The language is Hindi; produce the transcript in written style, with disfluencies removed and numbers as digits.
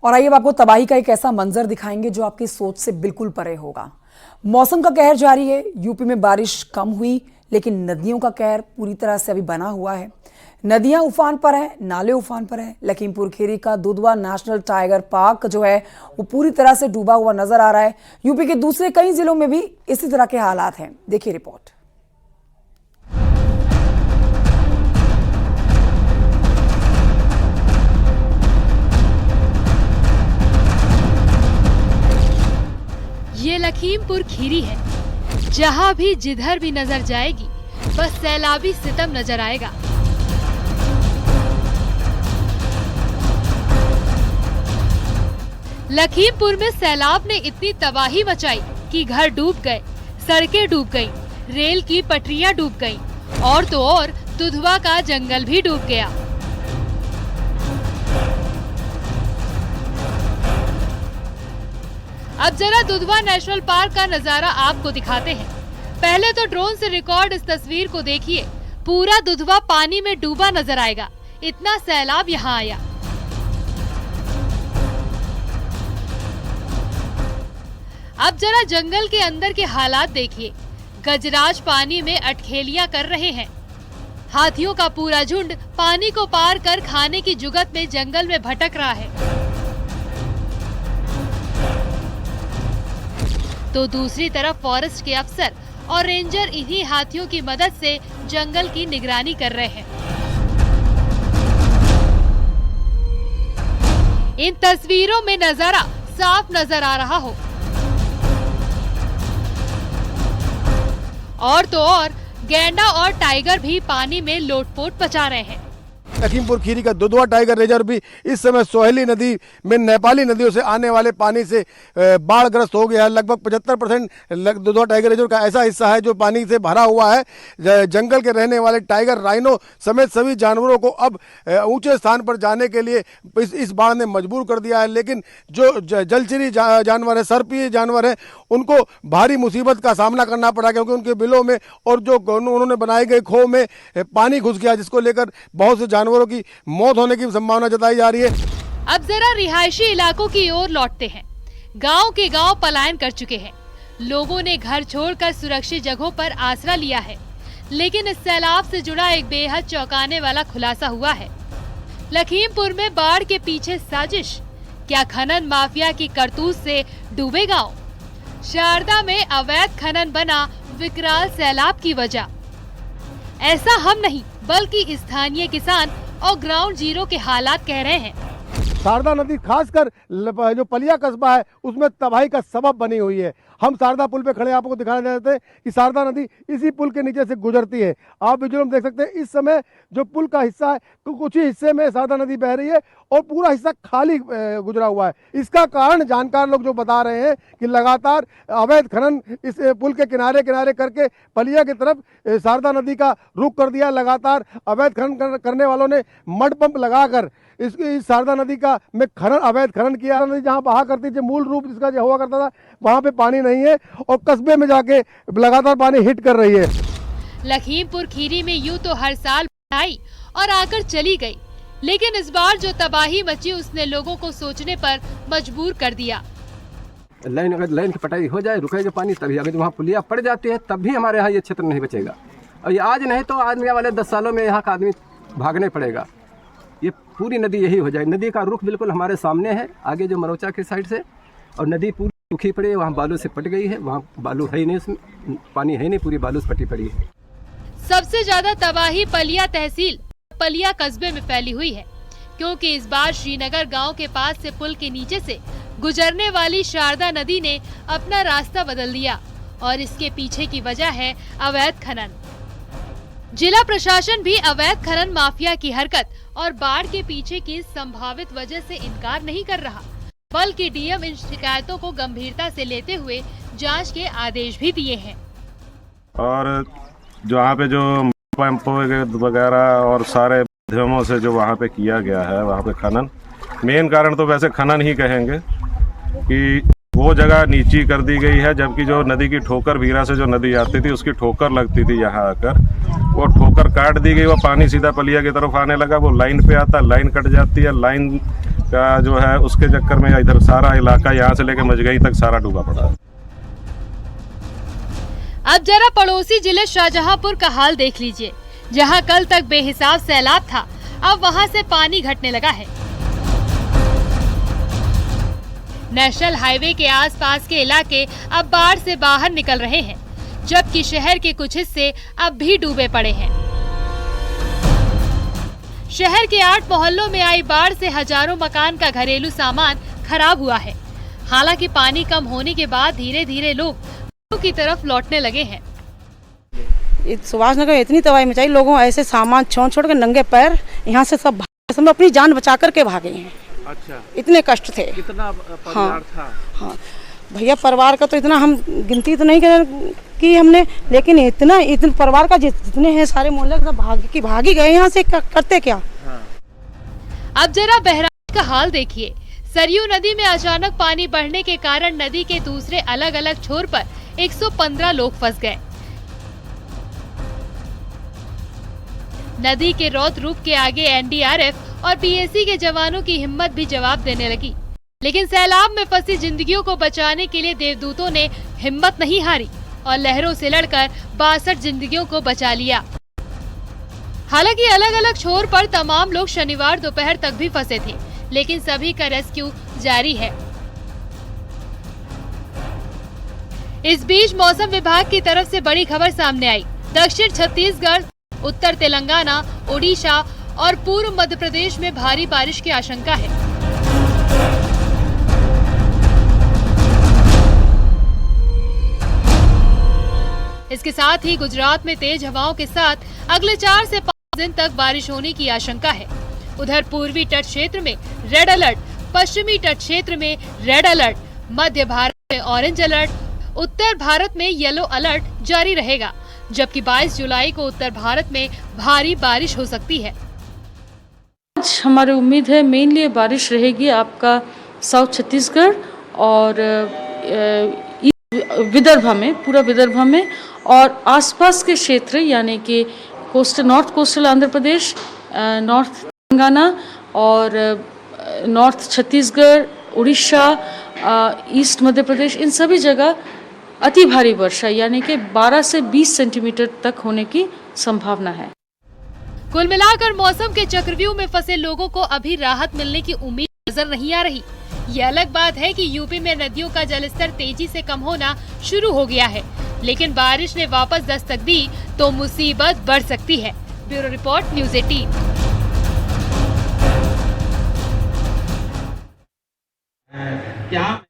और आइए अब आपको तबाही का एक ऐसा मंजर दिखाएंगे जो आपकी सोच से बिल्कुल परे होगा। मौसम का कहर जारी है। यूपी में बारिश कम हुई लेकिन नदियों का कहर पूरी तरह से अभी बना हुआ है। नदियां उफान पर है, नाले उफान पर है। लखीमपुर खीरी का दुधवा नेशनल टाइगर पार्क जो है वो पूरी तरह से डूबा हुआ नजर आ रहा है। यूपी के दूसरे कई जिलों में भी इसी तरह के हालात हैं। देखिए रिपोर्ट। ये लखीमपुर खीरी है, जहाँ भी जिधर भी नजर जाएगी बस सैलाबी सितम नजर आएगा। लखीमपुर में सैलाब ने इतनी तबाही मचाई कि घर डूब गए, सड़कें डूब गईं, रेल की पटरियां डूब गईं और तो और दुधवा का जंगल भी डूब गया। अब जरा दुधवा नेशनल पार्क का नजारा आपको दिखाते हैं। पहले तो ड्रोन से रिकॉर्ड इस तस्वीर को देखिए। पूरा दुधवा पानी में डूबा नजर आएगा, इतना सैलाब यहाँ आया। अब जरा जंगल के अंदर के हालात देखिए। गजराज पानी में अटखेलियां कर रहे हैं। हाथियों का पूरा झुंड पानी को पार कर खाने की जुगत में जंगल में भटक रहा है। तो दूसरी तरफ फॉरेस्ट के अफसर और रेंजर इन्हीं हाथियों की मदद से जंगल की निगरानी कर रहे हैं। इन तस्वीरों में नजारा साफ नजर आ रहा हो। और तो और गैंडा और टाइगर भी पानी में लोटपोट मचा रहे हैं। लखीमपुर खीरी का दुधवा टाइगर रिजर्व भी इस समय सोहेली नदी में नेपाली नदियों से आने वाले पानी से बाढ़ग्रस्त हो गया है। लगभग 75% दुधवा टाइगर रिजर्व का ऐसा हिस्सा है जो पानी से भरा हुआ है। जंगल के रहने वाले टाइगर, राइनो समेत सभी जानवरों को अब ऊंचे स्थान पर जाने के लिए इस बाढ़ ने मजबूर कर दिया है। लेकिन जो जलचरी जानवर है, सर्पीय जानवर है, उनको भारी मुसीबत का सामना करना पड़ा क्योंकि उनके बिलों में और जो उन्होंने बनाए गए खो में पानी घुस गया, जिसको लेकर बहुत से जानवरों की मौत होने की संभावना जताई जा रही है। अब जरा रिहायशी इलाकों की ओर लौटते हैं। गांव के गांव पलायन कर चुके हैं। लोगों ने घर छोड़कर सुरक्षित जगहों पर आसरा लिया है। लेकिन इस सैलाब से जुड़ा एक बेहद चौंकाने वाला खुलासा हुआ है। लखीमपुर में बाढ़ के पीछे साजिश, क्या खनन माफिया की करतूत से डूबे गाँव? शारदा में अवैध खनन बना विकराल सैलाब की वजह। ऐसा हम नहीं बल्कि स्थानीय किसान और ग्राउंड जीरो के हालात कह रहे हैं। शारदा नदी खासकर जो पलिया कस्बा है उसमें तबाही का सबब बनी हुई है। हम शारदा पुल पे खड़े आपको दिखाने देते हैं कि शारदा नदी इसी पुल के नीचे से गुजरती है। आप विजुअल में देख सकते हैं इस समय जो पुल का हिस्सा है कुछ ही हिस्से में शारदा नदी बह रही है और पूरा हिस्सा खाली गुजरा हुआ है। इसका कारण जानकार लोग जो बता रहे हैं कि लगातार अवैध खनन इस पुल के किनारे किनारे करके पलिया की तरफ शारदा नदी का रुख कर दिया। लगातार अवैध खनन करने वालों ने मड पंप लगाकर इस शारदा नदी का में अवैध खनन किया। नदी जहाँ बहा करती थी, मूल रूप जिसका जो हुआ करता था, वहाँ पे पानी नहीं है और कस्बे में जाके लगातार पानी हिट कर रही है। लखीमपुर खीरी में यूं तो हर साल आई और आकर चली गई, लेकिन इस बार जो तबाही मची उसने लोगों को सोचने पर मजबूर कर दिया। अगर लाइन की पटाई हो जाए, रुकेगा पानी, तभी अगर वहाँ पुलिया पड़ जाती है तब भी हमारे यहाँ ये क्षेत्र नहीं बचेगा। और ये आज नहीं तो आने वाले 10 सालों में यहाँ का आदमी भागने पड़ेगा। ये पूरी नदी यही हो जाए। नदी का रुख बिल्कुल हमारे सामने है, आगे जो मरोचा के साइड से, और नदी पूरी सूखी पड़ी है। वहाँ बालू से पट गई है, वहाँ बालू है ही नहीं, उसमें पानी है नहीं, पूरी बालू से पटी पड़ी है। सबसे ज्यादा तबाही पलिया तहसील पलिया कस्बे में फैली हुई है, क्योंकि इस बार श्रीनगर गांव के पास से पुल के नीचे से गुजरने वाली शारदा नदी ने अपना रास्ता बदल दिया और इसके पीछे की वजह है अवैध खनन। जिला प्रशासन भी अवैध खनन माफिया की हरकत और बाढ़ के पीछे की संभावित वजह से इनकार नहीं कर रहा, बल्कि डीएम इन शिकायतों को गंभीरता से लेते हुए जांच के आदेश भी दिए हैं। और जहाँ पे जो पंप वगैरह और सारे माध्यमों से जो वहाँ पे किया गया है, वहाँ पे खनन, मेन कारण तो वैसे खनन ही कहेंगे कि वो जगह नीची कर दी गई है, जबकि जो नदी की ठोकर भीरा से जो नदी आती थी उसकी ठोकर लगती थी यहाँ आकर, वो ठोकर काट दी गई। वो पानी सीधा पलिया की तरफ आने लगा, वो लाइन पे आता, लाइन कट जाती है, लाइन का जो है उसके चक्कर में इधर सारा इलाका यहाँ से लेकर मजगई तक सारा डूबा पड़ा है। अब जरा पड़ोसी जिले शाहजहांपुर का हाल देख लीजिए, जहां कल तक बेहिसाब सैलाब था, अब वहां से पानी घटने लगा है। नेशनल हाईवे के आसपास के इलाके अब बाढ़ से बाहर निकल रहे हैं, जबकि शहर के कुछ हिस्से अब भी डूबे पड़े हैं। शहर के 8 मोहल्लों में आई बाढ़ से हजारों मकान का घरेलू सामान खराब हुआ है। हालांकि पानी कम होने के बाद धीरे धीरे लोग घरों की तरफ लौटने लगे हैं। सुभाष नगर में इतनी तबाही मचाई, लोगों ऐसे सामान छोड़ के नंगे पैर यहाँ से सब अपनी जान बचा करके भागे हैं। अच्छा, इतने कष्ट थे। कितना परिवार था? हाँ भैया, परिवार का तो इतना हम गिनती तो नहीं की हमने, लेकिन इतना परिवार का जितने हैं सारे मोहल्ले सब भागी गए यहाँ से, करते क्या। हाँ। अब जरा बहराइच का हाल देखिए। सरयू नदी में अचानक पानी बढ़ने के कारण नदी के दूसरे अलग अलग छोर पर 115 लोग फंस गए। नदी के रौद्र रूप के आगे एनडीआरएफ और पीएसी के जवानों की हिम्मत भी जवाब देने लगी, लेकिन सैलाब में फंसी जिंदगियों को बचाने के लिए देवदूतों ने हिम्मत नहीं हारी और लहरों से लड़कर 62 जिंदगियों को बचा लिया। हालांकि अलग अलग छोर पर तमाम लोग शनिवार दोपहर तक भी फंसे थे, लेकिन सभी का रेस्क्यू जारी है। इस बीच मौसम विभाग की तरफ से बड़ी खबर सामने आई। दक्षिण छत्तीसगढ़, उत्तर तेलंगाना, ओडिशा और पूर्व मध्य प्रदेश में भारी बारिश की आशंका है। इसके साथ ही गुजरात में तेज हवाओं के साथ अगले 4 से 5 दिन तक बारिश होने की आशंका है। उधर पूर्वी तट क्षेत्र में रेड अलर्ट, पश्चिमी तट क्षेत्र में रेड अलर्ट, मध्य भारत में ऑरेंज अलर्ट, उत्तर भारत में येलो अलर्ट जारी रहेगा, जबकि 22 जुलाई को उत्तर भारत में भारी बारिश हो सकती है। आज हमारी उम्मीद है मेनली बारिश रहेगी आपका साउथ छत्तीसगढ़ और विदर्भ में, पूरा विदर्भ में और आसपास के क्षेत्र यानी कि north coastal Andhra Pradesh, north Telangana और नॉर्थ छत्तीसगढ़, उड़ीसा, ईस्ट मध्य प्रदेश, इन सभी जगह अति भारी वर्षा यानी कि 12 से 20 सेंटीमीटर तक होने की संभावना है। कुल मिलाकर मौसम के चक्रव्यूह में फंसे लोगों को अभी राहत मिलने की उम्मीद नजर नहीं आ रही। ये अलग बात है कि यूपी में नदियों का जलस्तर तेजी से कम होना शुरू हो गया है, लेकिन बारिश ने वापस दस्तक दी तो मुसीबत बढ़ सकती है। Bureau report, news 18। क्या